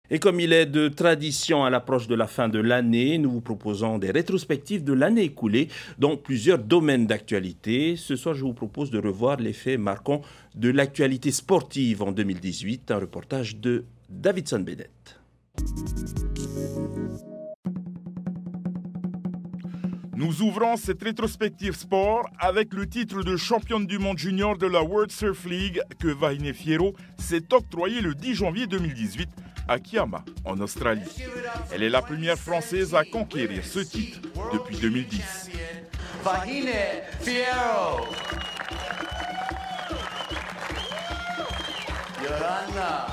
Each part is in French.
Et comme il est de tradition à l'approche de la fin de l'année, nous vous proposons des rétrospectives de l'année écoulée dans plusieurs domaines d'actualité. Ce soir, je vous propose de revoir les faits marquants de l'actualité sportive en 2018, un reportage de Davidson Bennett. Nous ouvrons cette rétrospective sport avec le titre de championne du monde junior de la World Surf League que Vahine Fierro s'est octroyé le 10 janvier 2018 à Kiama, en Australie. Elle est la première Française à conquérir ce titre depuis 2010. Vahine Fierro. Yorana.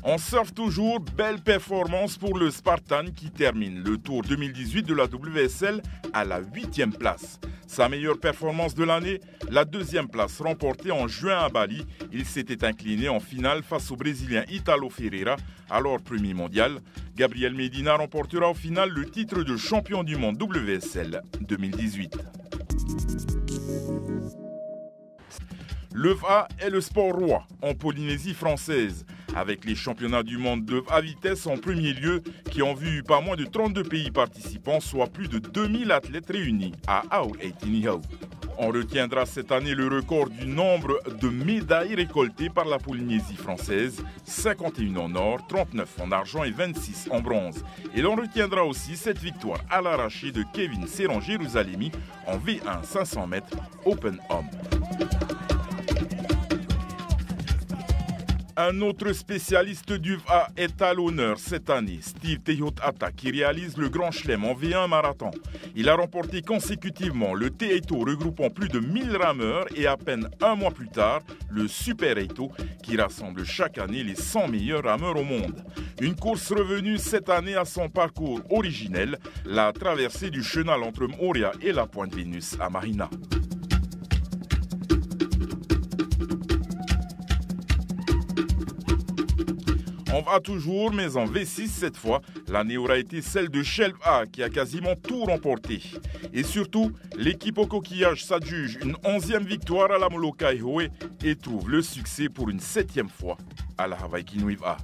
On surfe toujours, belle performance pour le Spartan qui termine le tour 2018 de la WSL à la 8e place. Sa meilleure performance de l'année, la 2e place remportée en juin à Bali. Il s'était incliné en finale face au Brésilien Italo Ferreira, alors premier mondial. Gabriel Medina remportera au final le titre de champion du monde WSL 2018. Le VA est le sport roi en Polynésie française, avec les championnats du monde de VA vitesse en premier lieu qui ont vu pas moins de 32 pays participants, soit plus de 2000 athlètes réunis à Aur Eitini Hill. On retiendra cette année le record du nombre de médailles récoltées par la Polynésie française, 51 en or, 39 en argent et 26 en bronze. Et l'on retiendra aussi cette victoire à l'arraché de Kevin Serran-Jérusalemi en V1 500 mètres Open Homme. Un autre spécialiste du VA est à l'honneur cette année, Steve Teihot'ata, qui réalise le Grand Chelem en V1 marathon. Il a remporté consécutivement le Te-Eito regroupant plus de 1000 rameurs et à peine un mois plus tard, le Super Eito qui rassemble chaque année les 100 meilleurs rameurs au monde. Une course revenue cette année à son parcours originel, la traversée du chenal entre Moria et la Pointe Vénus à Marina. On va toujours, mais en V6 cette fois, l'année aura été celle de Shelf A qui a quasiment tout remporté. Et surtout, l'équipe au coquillage s'adjuge une 11e victoire à la Molokai Hoe et trouve le succès pour une 7e fois à la Hawaii Kinuiv A.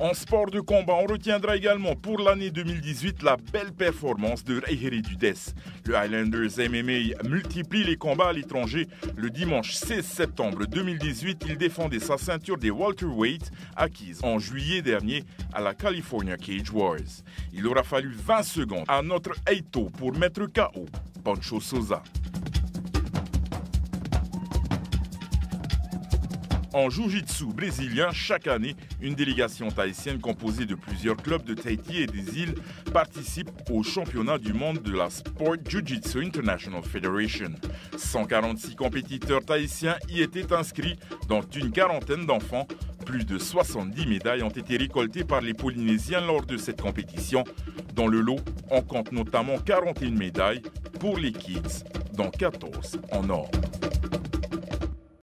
En sport de combat, on retiendra également pour l'année 2018 la belle performance de Reiheri Dudes. Le Highlanders MMA multiplie les combats à l'étranger. Le dimanche 16 septembre 2018, il défendait sa ceinture des welterweight acquise en juillet dernier à la California Cage Wars. Il aura fallu 20 secondes à notre Eito pour mettre KO Pancho Souza. En jiu-jitsu brésilien, chaque année, une délégation tahitienne composée de plusieurs clubs de Tahiti et des îles participe au championnat du monde de la Sport Jiu-Jitsu International Federation. 146 compétiteurs tahitiens y étaient inscrits, dont une quarantaine d'enfants. Plus de 70 médailles ont été récoltées par les Polynésiens lors de cette compétition. Dans le lot, on compte notamment 41 médailles pour les kids, dont 14 en or.